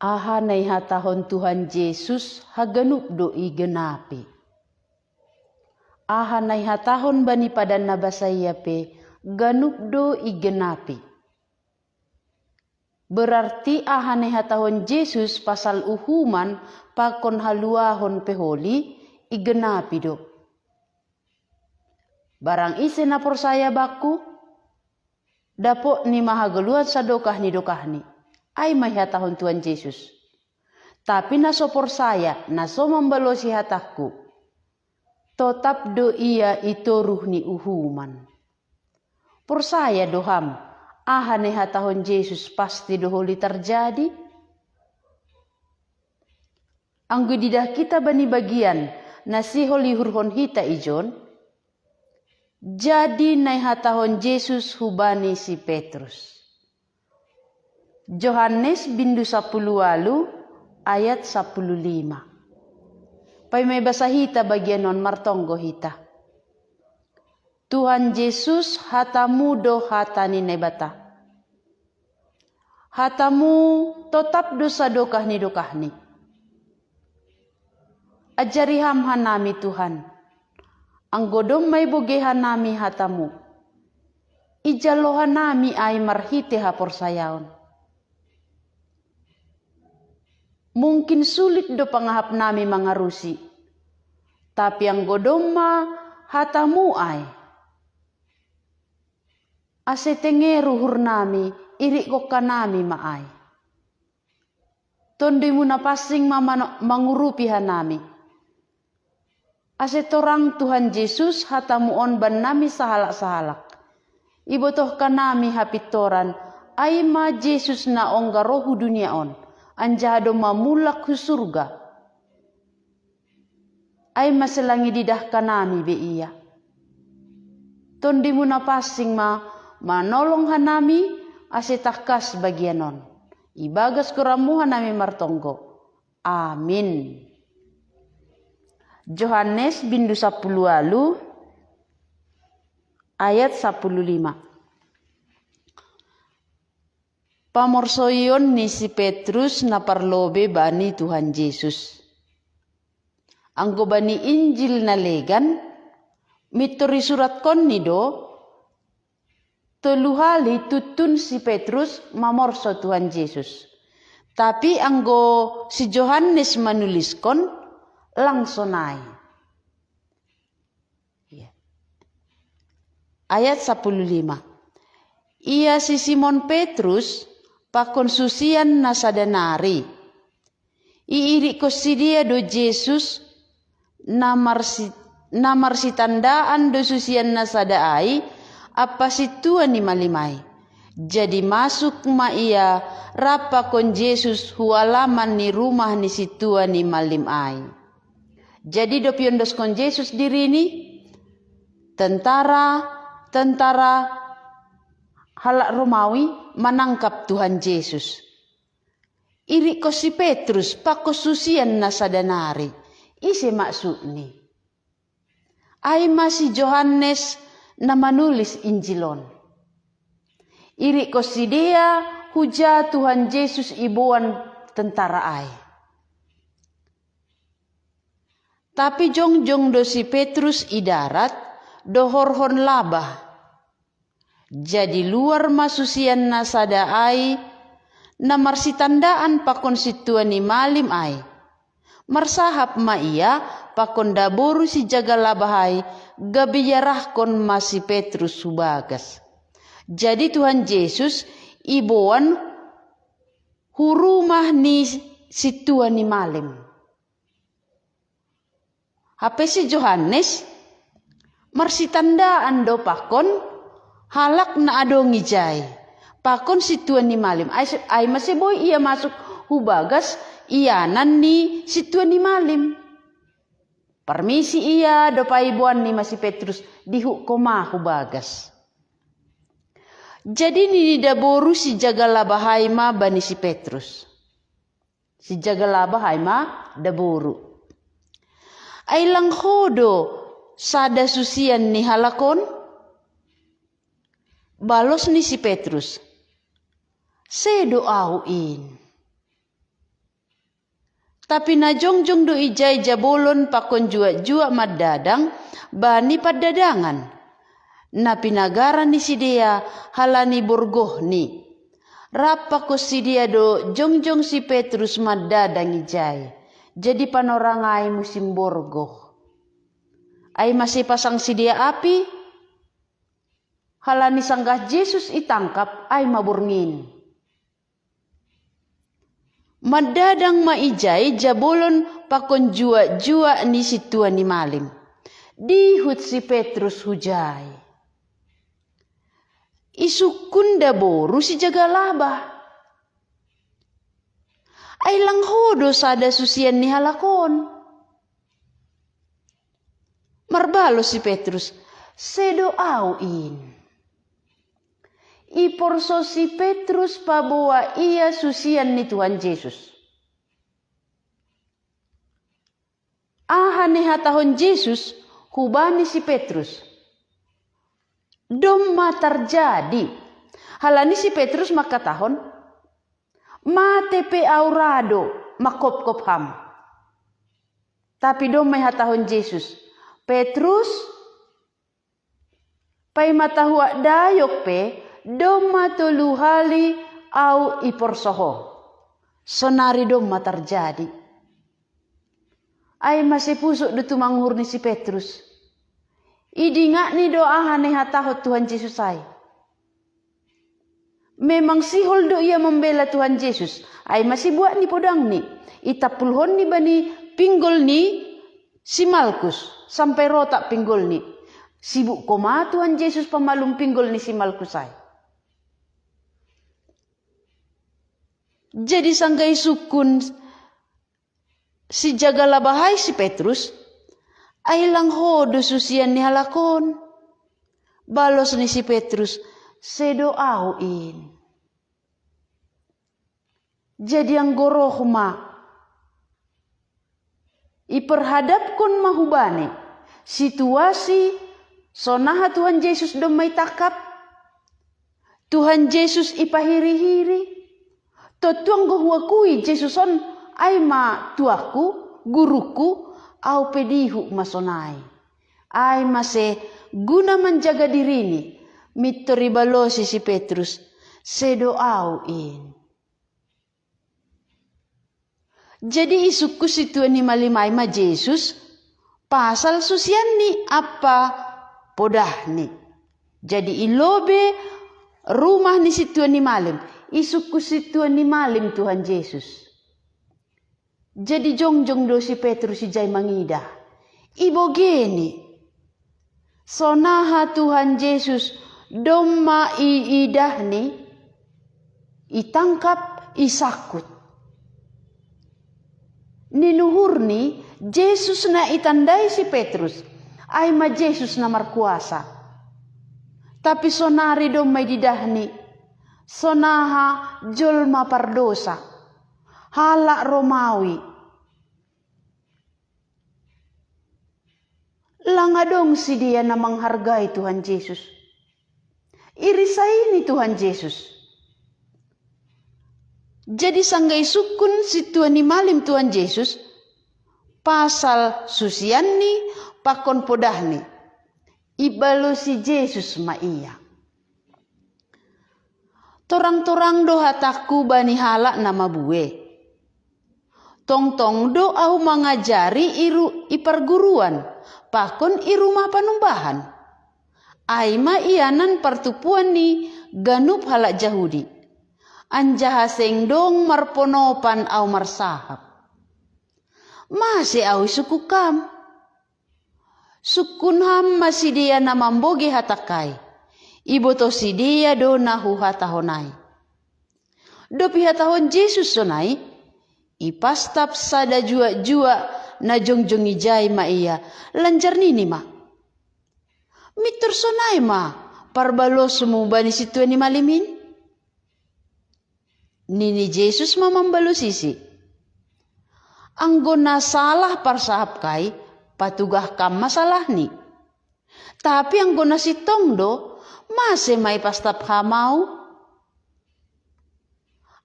Aha nay hatahon Tuhan Yesus haganup do igenapi. Aha nay hatahon bani padan nabasaya pe ganup do igenapi. Berarti aha nay hatahon Yesus pasal uhuman pakon haluahon peholi igenapi do. Barang ise na persaya baku dapo ni mahagaluan sa dokahni ay may hatahon Tuhan Yesus. Tapi naso persaya, naso membalosi hataku, tetap do ia itu ruhni uhuman. Persaya doham, ahane hatahon Yesus pasti doholi terjadi. Anggo didah kita bani bagian, nasi holi hurhon hita ijon, jadi nai hatahon Yesus hubani si Petrus. Yohanes bindu 10 ayat 15. Pai may basa hita bagian non martonggo hita. Tuhan Yesus hatamu do hatani nebata. Hatamu tetap dosa dokahni. Ajari hamhan nami Tuhan. Anggodom may bogehan nami hatamu. Ijalohan nami ay marhite haporsayaon. Mungkin sulit do pangahap nami mangarusi. Tapi ang godoma hatamu ay. Ase tengeru hur nami, iri ko ka nami maay. Tondi mo na pasing mangurupihan nami. Ase torang Tuhan Yesus hatamu on ban nami sahalak-sahalak. Ibotoh ka nami hapitoran, ay ma Yesus na onggarohu dunia on. Anjado mamulak hu surga. Ay maselangi didah kanami be iya. Tondi mo na pasing manolong hanami asetakas bagianon. Ibagas kuramuhan nami martonggo. Amin. Yohanes bindu 10 ayat 15. Pamorsoyon ni si Petrus na parlobe bani Tuhan Yesus. Anggo bani Injil na legan, mituri surat kon nido, teluhali tutun si Petrus mamorso Tuhan Yesus. Tapi anggo si Yohanes manulis kon, langsung naik. Ayat 15. Ia si Simon Petrus pakonsusian na sadanari. Iiri ko si dia do Jesus na marsitandaan do susian na sadaai apa si Tuhan ni malimay. Jadi masuk ma ia rapa kon Jesus hualaman ni rumah ni si Tuhan ni malimay. Jadi do piondos kon Jesus diri ni tentara halak Romawi menangkap Tuhan Yesus. Iri ko si Petrus pakosusian na sadanari. Isi maksud ni. Ay masih Yohanes na manulis Injilon. Iri ko si dia huja Tuhan Yesus ibuan tentara ay. Tapi jongjong do si Petrus idarat dohorhon labah. Jadi luar masusian na sadaai na marsitandaan pakon si Tuhan ni malim ay. Marsahap ma iya pakon daboru si jaga labahai gabiyarah kon ma si Petrus subagas. Jadi Tuhan Yesus ibuan hurumah ni si Tuhan ni malim. Hape si Yohanes marsitandaan do pakon halak na adongi jay. Pakon si Tuhan ni malim. Ay maseboy iya masuk hubagas iyanan ni si Tuhan ni malim. Permisi iya do paibuan ni masih Petrus dihukoma hubagas. Jadi ni daboru si jagala bahaima bani si Petrus. Si jagala bahaima daboru. Ay lang hodo sada susian ni halakon. Balos ni si Petrus. Sedo auin. Tapi na jongjong do ijai jabolon pakon jua madadang bani padadangan. Na pinagara ni sidia halani borgoh ni. Rapa ko sidia do jongjong si Petrus madadang ijai. Jadi panorangai musim borgoh. Ay masih pasang sidia api. Halani sanggah Yesus itangkap ay maburngin. Madadang maijai jabolon pakon jua ni situa ni malim. Dihut si Petrus hujai. Isukunda boru si jagalaba. Ay langhodo sada susian ni halakon. Marbalo si Petrus. Sedo auin. Iporso si Petrus pabawa ia susian ni Tuhan Yesus. Ahane hatahon Yesus hubani si Petrus. Doma terjadi. Halani si Petrus makatahon. Mate pe aurado makop-kop ham. Tapi doma hatahon Yesus. Petrus pai matahua dayok pe. Doma tuluhali au iporsoho. Sonari doma terjadi. Ay masih pusuk du tumanghur ni si Petrus. Idinga ni doa hane hatahot Tuhan Yesus ay. Memang sihol do ia membela Tuhan Yesus. Ay masih buat ni podang ni. Itapulhon ni bani pinggol ni si Malkus. Sampai rotak pinggol ni. Sibuk koma Tuhan Yesus pemalum pinggol ni si Malkus ay. Jadi sanggai sukun si jagalabahai si Petrus ay lang hodo susian ni halakon. Balos ni si Petrus sedo auin. Jadi ang gorohma iperhadapkon mahubane situasi sonaha Tuhan Yesus domai takap. Tuhan Yesus ipahiri-hiri. Totuang gohuakui Jesuson ay ma tuaku, guruku, au pedihu masonai. Ay mase guna menjaga dirini. Mitori balosi si Petrus. Sedo auin. Jadi isuku si Tuhan ni malimai ma Yesus. Pasal susian ni apa podah ni. Jadi ilobe rumah ni si Tuhan ni malim. Isuku si Tuhan ni malim Tuhan Yesus. Jadi jongjong do si Petrus si jai mangida. Ibo geni. Sonaha Tuhan Yesus doma iidah ni. Itangkap isakut. Ninuhur ni Yesus na itandai si Petrus. Ay ma Yesus na markuasa. Tapi sonari doma ididah ni. Sonaha julma pardosa. Halak Romawi. Langadong si dia na menghargai Tuhan Yesus. Irisai ni Tuhan Yesus. Jadi sanggai sukun si Tuhan ni malim Tuhan Yesus. Pasal susian ni pakon podah ni. Ibalo si Yesus ma iya. Torang-torang do hataku bani halak nama bue. Tong-tong do au mengajari iperguruan. Pakon rumah panumbahan. Aima ianan pertupuan ni ganup halak Jahudi. Anjahaseng dong marponopan au marsahap. Masih au suku kam. Sukun ham masih dia namamboge hatakai. Ibo to si dia do nahu hatahonai. Do pihatahon Yesus sonai. Ipastap sada jua na jongjong ijai ma iya. Lanjar nini ma. Mitur sonai ma. Parbalos mo bani si Tuhan ni malimin. Nini Yesus mamambalo sisi. Anggona salah parsahap kai. Patugah kam masalah ni. Tapi anggona si tongdo. Masih may pastap hamau.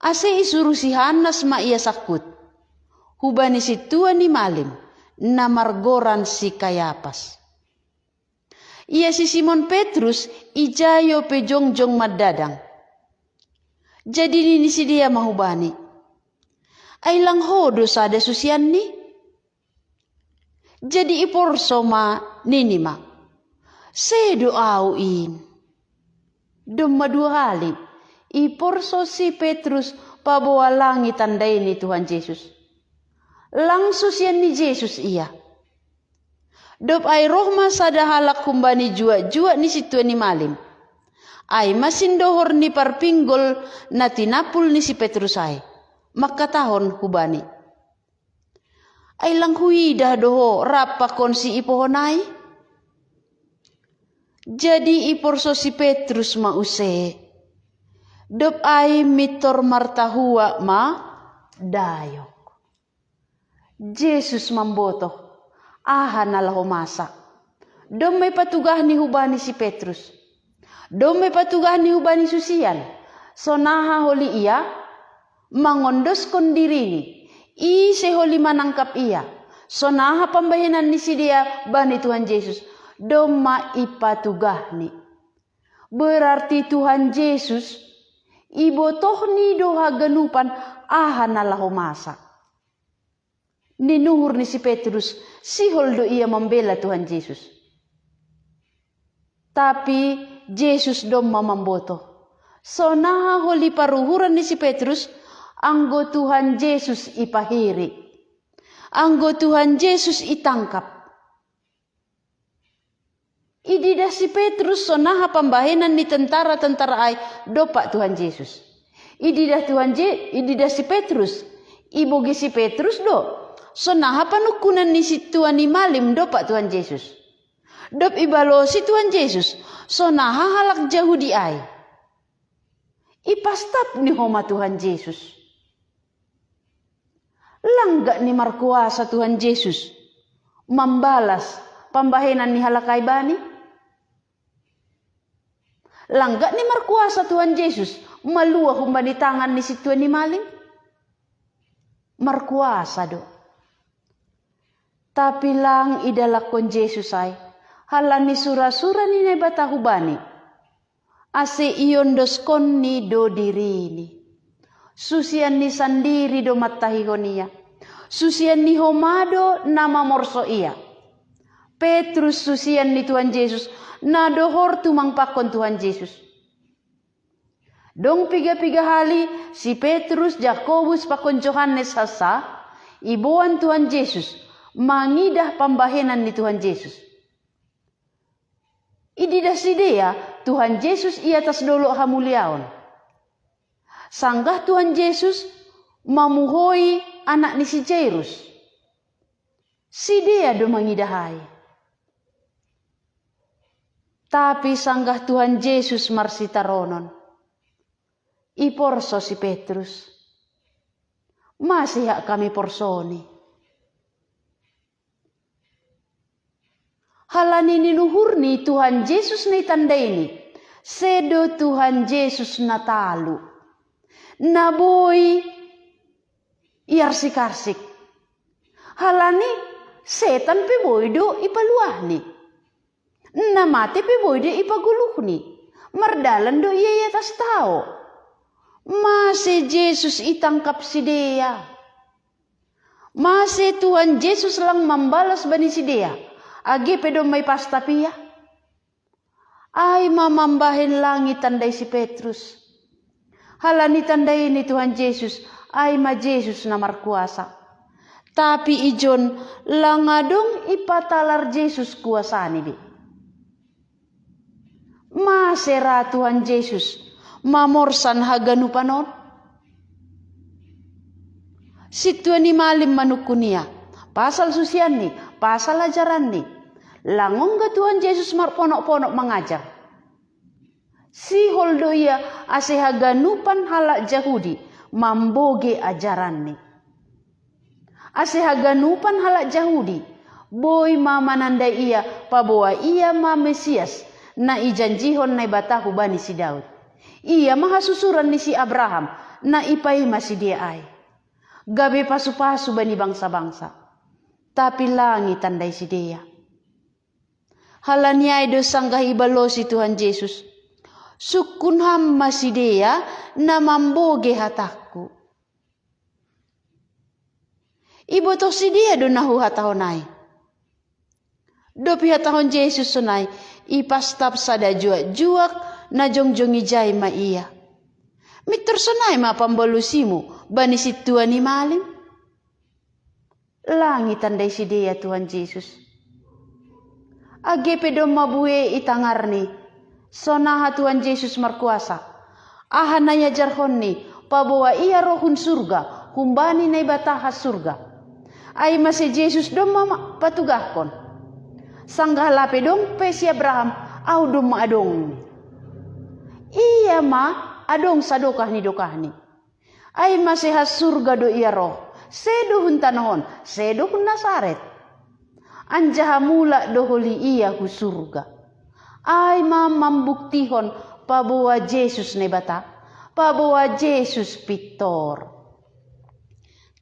Ase isuru si Hanas ma iya sakut. hubani si tua ni malim na margoran si Kayapas. Ia si Simon Petrus ijayo pe jongjong madadang. Jadi nini si dia mahubani. Ay lang hodo sada susian ni. Jadi iporso ma nini ma. Sedo auin. Doma 2 hali. Iporso si Petrus pabawa langit tandai ni Tuhan Yesus. Lang susian ni Yesus ia. Dop ay rohma sada halak kumbani jua-jua ni situa ni malim. Ay masin dohor ni parpinggol na tinapul ni si Petrus ay. Makatahon hubani. Ay lang huidah doho rapa kon si ipohonay. Jadi iporso si Petrus mause. Dop ay mitor martahua ma dayok. Jesus mamboto. Aha nalahu masa. Dom may patugah ni hubani si Petrus. Dom may patugah ni hubani susian. So naha holi ia. Mangondos kondiri ni. Ise holi manangkap ia. So naha pambahinan ni si dia bani Tuhan Yesus. Dom ma ipatugah ni. Berarti Tuhan Yesus. Ibotoh ni doha ganupan. Aha nalahu masa. Ninuhur ni si Petrus, si holdo ia membela Tuhan Yesus. Tapi Yesus dom mamamboto. So naha holi paruhuran ni si Petrus, anggo Tuhan Yesus ipahiri. Anggo Tuhan Yesus itangkap. Idida si Petrus so naha pambahenan ni tentara-tentara ay dopak Tuhan Yesus. Idida si Petrus, ibogi si Petrus do. So naha panukunan ni si Tuhan ni malim dopak Tuhan Yesus. Dop ibalo si Tuhan Yesus. So naha halak Yahudi ay. Ipastap ni homa Tuhan Yesus. Langga ni markuasa Tuhan Yesus. Membalas pambahenan ni halakai bani. Langga ni markuasa Tuhan Yesus. Malua humba di tangan ni si Tuhan ni malim. Markuasa do. Tapi lang idalakon Yesus ay, halani sura-sura ni nebata hubani. Ase iondos kon ni do dirini. Susian ni sandiri do matahihonia. Susian ni homado nama morso ia. Petrus susian ni Tuhan Yesus, na dohor tumang pakon Tuhan Yesus. Dong 3 hali si Petrus, Jakobus pakon Yohanes hasa, ibuan Tuhan Yesus. Mangidah pambahenan ni Tuhan Yesus. Ididah si dia, Tuhan Yesus ia tas dolo hamuliaon. Sanggah Tuhan Yesus mamuhoi anak ni si Jairus. Si dia do mangidahai. Tapi sanggah Tuhan Yesus marsitaronon. Iporso si Petrus. Masih hak kami porsoni. Halani niluhur ni Tuhan Yesus ni tanda ini. Sedo Tuhan Yesus natalu. Naboy iarsik-arsik. Halani setan pe boydo ipaluah ni. Namate pe boydo ipaguluh ni. Mardalan do iya tas tao. Mase Yesus itangkap si dia. Mase Tuhan Yesus lang membalas bani si dia. Agi pedo may pastapia. Ay mamambahin langit tandai si Petrus. Halani tandai ni Tuhan Yesus. Ay ma Yesus na markuasa. Tapi ijon langadong ipatalar Yesus kuasa ni bi. Masera Tuhan Yesus. Mamorsan haganupanon. Si Tuhan ni malim manukunia. Pasal susian ni. Pasal ajaran ni. Langong ga Tuhan Yesus marponok-ponok mengajar. Si holdo ia asehaganupan halak Yahudi mamboge ajaran ni. Asehaganupan halak Yahudi boy mamanandai ia pabawa ia ma Mesias na ijanjihon na ibatahu bani si Daud. Ia mahasusuran ni si Abraham na ipai masih dia ay. Gabe pasu-pasu bani bangsa-bangsa. Tapi langit tandai si dia. Halaniai do sanggahi balosi Tuhan Yesus. Sukun hamma si dia na mamboge hataku. Ibo to si dia do nahu hatahonai. Do pihatahon Yesus sonai. Ipastap sada juak na jongjongi jai ma iya. Mitur sonai ma pambolusimu bani si Tuhan ni malim. Langit tandai si dia Tuhan Yesus. Agepe do mabue itangarni. Sonaha Tuhan Yesus markuasa. Ahanaya jarhonni. Pabawa ia rohun surga. Humbani na ibataha surga. Ay masih Yesus do mama patugahkon. Sanggah lape dong pe si Abraham. Au dong ma adong. Iya ma adong sadokah ni dokah ni. Ay masih has surga do ia roh. Sedo hun tanahon. Sedo hun Nasaret. Anjaha mula doholi iya hu surga. Ay mambuktihon pabawa Yesus nebata. Pabawa Yesus pitor.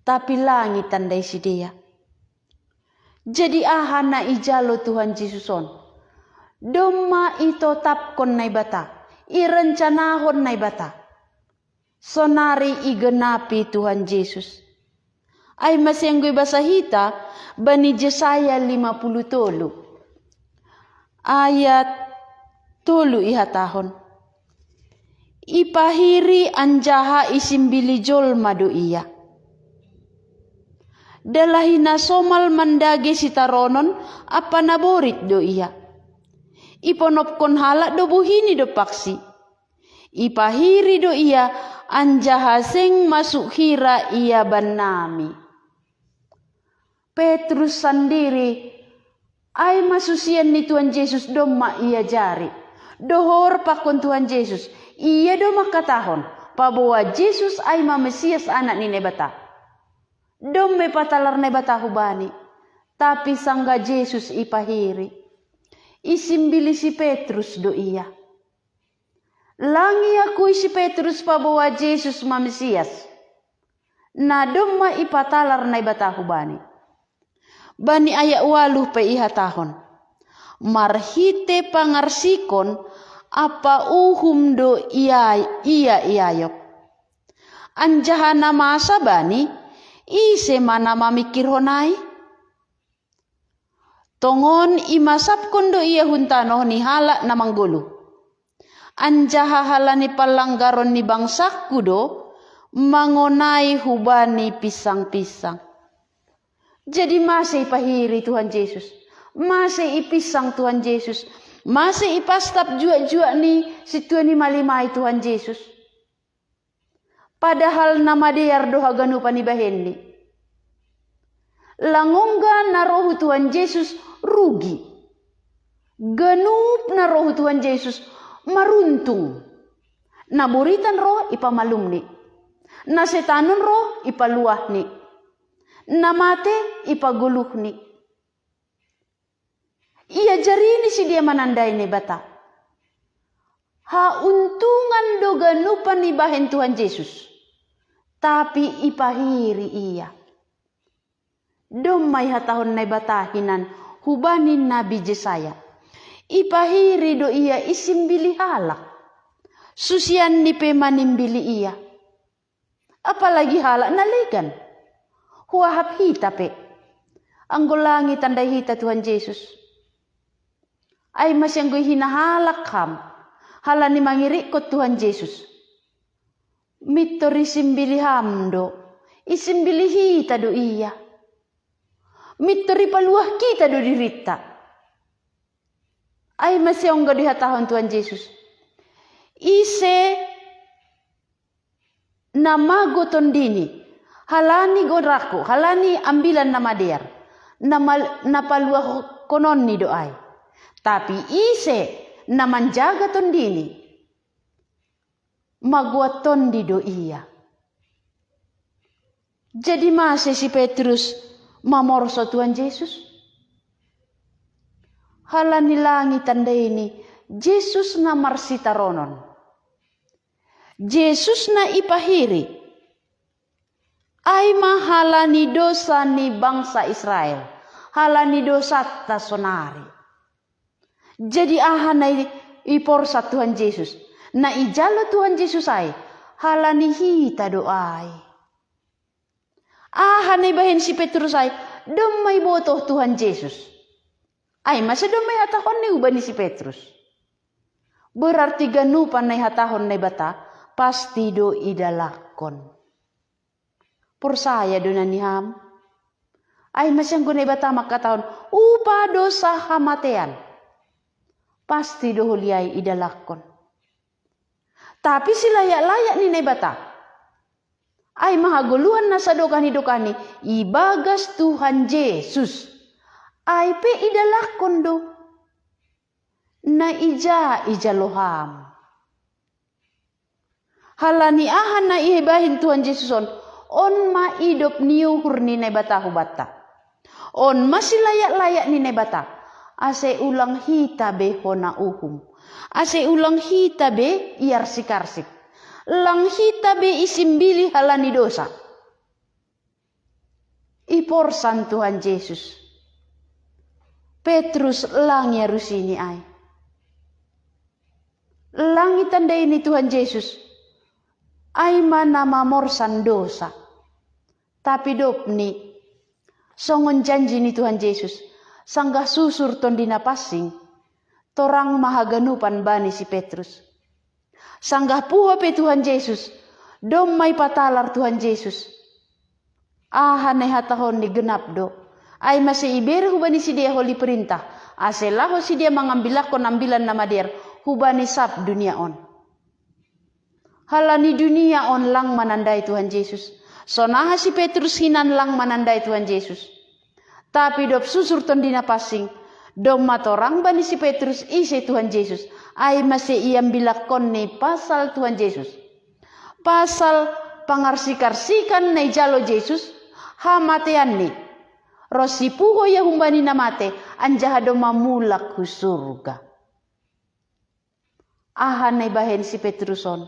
Tapi langit tandai si dia. Jadi ahana ijalo Tuhan Yesuson. Doma ito tapkon naibata. Irencanahon naibata. Sonari igenapi Tuhan Yesus. Ay masenggoy basahita bani Yesaya 53 ayat 3 ihatahon. Ipahiri anjaha isimbili jolma do iya. Dalahina somal mandage sitaronon apa naborit do iya. Iponopkon halak do buhini do paksi. Ipahiri do iya anjaha seng masuk hira iya banami. Petrus sendiri ay masusian ni Tuhan Yesus doma ia jari. Dohor pakon Tuhan Yesus. Ia doma katahon. Pabawa Yesus ay Mesias anak ni nebata. Dome patalar nebata hubani. Tapi sangga Yesus ipahiri. Isimbili si Petrus do iya. Langi aku si Petrus pabawa Yesus Mesias. Na doma ipatalar nebata hubani. Bani ayat 8 pe ihatahon. Marhite pangarsikon apa uhum do iya iyayok. Anjahana masa bani ise mana mamikir honai. Tongon imasapkon do iya huntano ni halak na manggulu. Anjaha halani palanggaron ni bangsaku do mangonai hubani pisang-pisang. Jadi masih ipahiri Tuhan Yesus. Masih ipisang Tuhan Yesus. Masih ipastap jua-jua ni si Tuhan ni malimai Tuhan Yesus. Padahal nama dia doha ganupan ibahendi. Langongga na rohu Tuhan Yesus rugi. Ganup na rohu Tuhan Yesus maruntung. Na buritan roh ipamalumni. Na setanon roh ipaluahni. Namate ipaguluhni. Ia jarini si dia manandai ni bata. Hauntungan do ganupan ibahen Tuhan Yesus. Tapi ipahiri iya. Domay hatahon na batahinan hubanin Nabi Yesaya. Ipahiri do iya isimbili halak. Susian ni pemanimbili iya. Apalagi halak naligan. Huahap hita pe. Anggolangi tandai hita Tuhan Yesus. Ay masyanggoy hinahalak ham. Hala ni mangirikot Tuhan Yesus. Mitori simbili hamdo. Isimbili hita do iya. Mitori paluah kita do dirita. Ay masyanggo dihatahon Tuhan Yesus. Ise namago tondini. Halani godrako, halani ambilan nama der. Napaluah konon ni doai. Tapi ise namanjaga tondini. Magwa tondi do iya. Jadi masih si Petrus mamorso Tuhan Yesus. Halani langit tanda ini. Yesus na marsitaronon. Yesus na ipahiri. Ai mahalani dosa ni bangsa Israel. Halani dosa ta sonari. Jadi ahanai iporsa Tuhan Yesus. Na ijalo Tuhan Yesus ai. Halani hita doai. Ahanai bahen si Petrus ai. Domai botoh Tuhan Yesus. Ai masa domai hatahon ni ubani si Petrus. Berarti ganupan nai hatahon nai bata. Pasti do idalakon. Porsaya do naniham. Ay masyang gunay bata makatahon, upa dosa hamatean. Pasti dohuliay idalakon. Tapi si layak-layak ni bata. Ay mahaguluhan na sa dokani-dokani, ibagas Tuhan Yesus. Ay pe idalakon do. Na ija loham. Halani ahan na ihibahin Tuhan Yesus on maidop niuhur ni bata hubata. On masih layak-layak ni bata. Ase ulang hita be hona uhum. Ase ulang hita be iarsik-arsik. Lang hita be isimbili halani dosa. Iporsan Tuhan Yesus. Petrus lang ya rusini ay. Lang itanda ini Tuhan Yesus. Ay mana mamorsan dosa. Tapi dopni. Songon janji ni Tuhan Yesus, sanggah susur ton dinapasing, torang mahaganupan bani si Petrus. Sanggah puha pe Tuhan Yesus, domay patalar Tuhan Yesus. Ahanay hatahon ni genap do, ay masih iberi hubani si dia holi perintah, aselaho si dia mengambilakon ambilan nama der, hubani sab dunia on. Halani dunia on lang manandai Tuhan Yesus. Sonaha si Petrus hinan lang manandai Tuhan Yesus. Tapi dop susur ton dinapasing. Dom matorang bani si Petrus isi Tuhan Yesus. Ay masih iam bilakon ni pasal Tuhan Yesus. Pasal pangarsik-arsikan ni jalo Yesus. Hamatean ni. Rosi puho ya humbani namate. Anjaha dom mamulak hu surga. Ahan na ibahen si Petruson.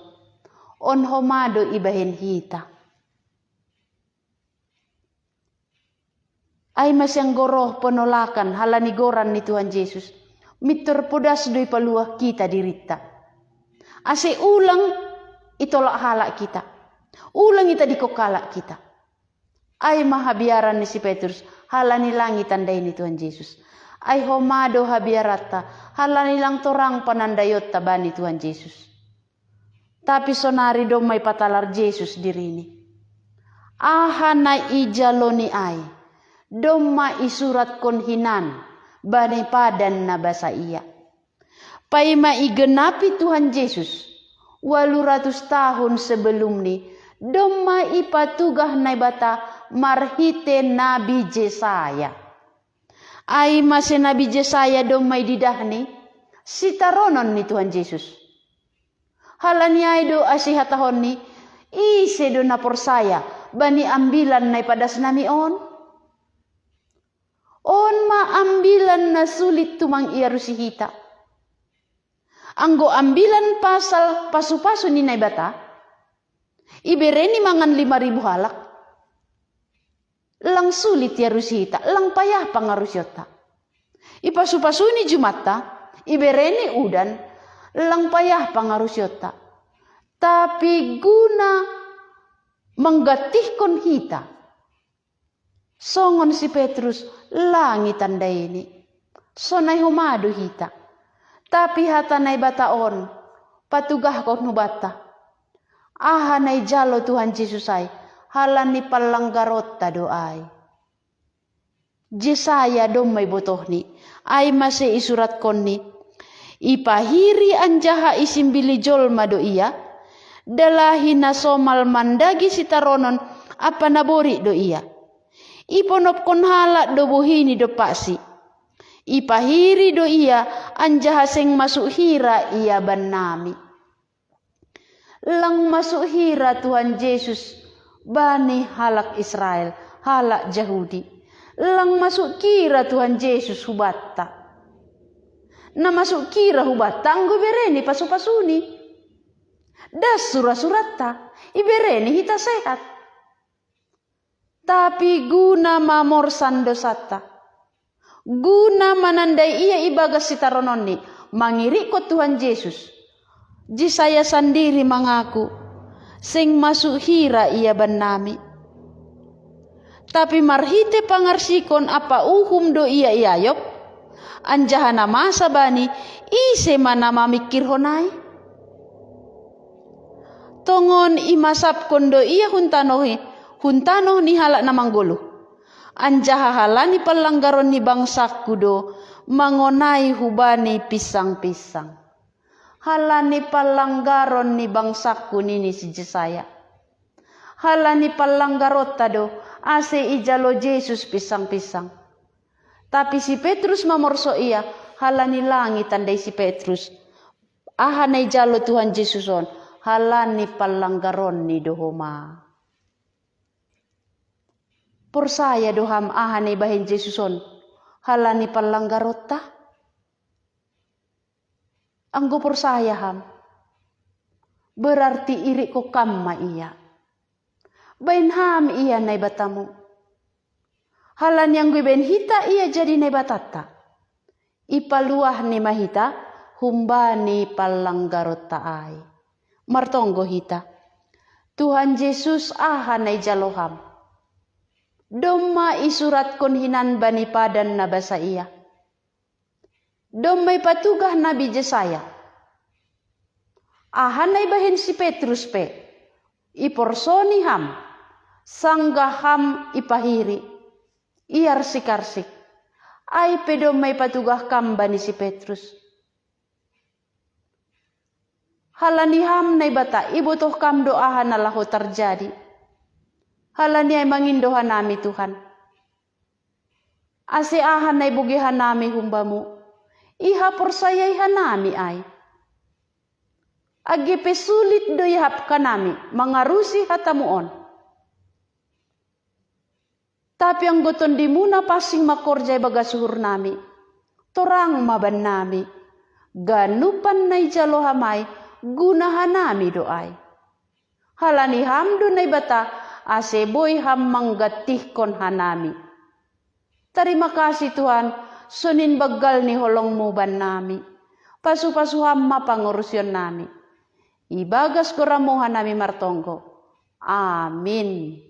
On homado ibahen hita. Ay masyang goroh penolakan halani goran ni Tuhan Yesus. Mitur podas doy paluah kita dirita. Ase ulang itolak halak kita. Ulang ita dikokalak kita. Ay mahabiaran ni si Petrus halani langit tandai ni Tuhan Yesus. Ay homado habiarata halani lang torang panandayot tabani Tuhan Yesus. Tapi sonari dong may patalar Yesus dirini. Ahana ijaloni ay. Doma isurat kon hinan bani padan na basa iya. Paima igenapi Tuhan Yesus 800 tahun sebelum ni doma ipatugah na bata marhite Nabi Jesaya. Ay mase Nabi Jesaya doma ididahni sitaronon ni Tuhan Yesus. Halani ay do asihatahon ni ise do na porsaya bani ambilan na ipadas nami on. On maambilan na sulit tumang iarusihita. Anggo ambilan pasal pasu-pasu ni naibata. Ibereni mangan 5.000 halak. Lang sulit iarusihita. Lang payah pangarusyota. Ipasu-pasu ni Jumata. Ibereni udan. Lang payah pangarusyota. Tapi guna menggatihkon hita. Songon si Petrus langit tanda ini. Sonay humado hita. Tapi hatanay bataon. Patugah ko nubata. Ahanay jalo Tuhan Yesus ay. Halan ni palanggarot ta doay. Jesaya dom may botoh ni. Ay masih isurat kon ni. Ipahiri anjaha isimbili jolma do iya. Dalahi na somal mandagi sitaronon. Apa nabori do iya. Iponop kon halak do buhini do pasi. Ipahiri do iya anjaha seng masuk hira iya banami. Lang masuk hira Tuhan Yesus bani halak Israel, halak Yahudi. Lang masuk kira Tuhan Yesus hubata. Na masuk kira hubata anggo bereni pasu-pasuni. Das surat-surata ibereni hita sehat. Tapi guna mamorsan dosata, guna manandai ia ibagas sitarononi, mangiri ko Tuhan Yesus. Ji saya sendiri mengaku, sing masuk hira ia banami. Tapi marhite pangarsikon apa uhum do ia iayop, anjahana masa bani, ise mana mamikir honai. Tongon imasap kondo iya huntano ni halak na manggolo. Anjaha halani palanggaron ni bangsaku do mangonai hubani pisang-pisang. Halani palanggaron ni bangsaku nini si Jesaya. Halani palanggarota do ase ijalo Yesus pisang-pisang. Tapi si Petrus mamorso iya halani langit tandai si Petrus. Ahanai jalo Tuhan Yesus on halani palanggaron ni dohoma. Persaya doham ahane bahin Jesuson halani palanggarota. Anggo persaya ham berarti iri ko kamma iya. Bain ham iya nai batamu. Halan yang gue ben hita iya jadi nai batata. Ipaluah ni mahita humbani palanggarota ai. Martonggo hita. Tuhan Yesus ahanai jaloham. Doma isurat kon hinan bani padan na basa iya. Domay patugah Nabi Jesaya. Ahanay bahin si Petrus pe. Iporsoni ham. Sanggaham ipahiri. Iyarsik-arsik. Ay pedomay patugah kam bani si Petrus. Halani ham nay bata ibutoh kam doahan na laho terjadi. Halani ay mangindohan nami Tuhan. Ase ahan ay bugihan nami humbamu. Iha persayay hanami ay. Agi pesulit doyahap kanami. Mangarusi hatamuon. Tapi ang goton di muna pasing makorjay bagasuhur nami. Torang maban nami. Ganupan nay jalohamay. Gunahan nami doay. Halani hamdo nay bata. Ase boy ham manggatih kon hanami. Terima kasih Tuhan, sunin bagal ni holong muban nami. Pasu-pasu ham mapangurusyon nami. Ibagas ko ramuhan nami martonggo. Amin.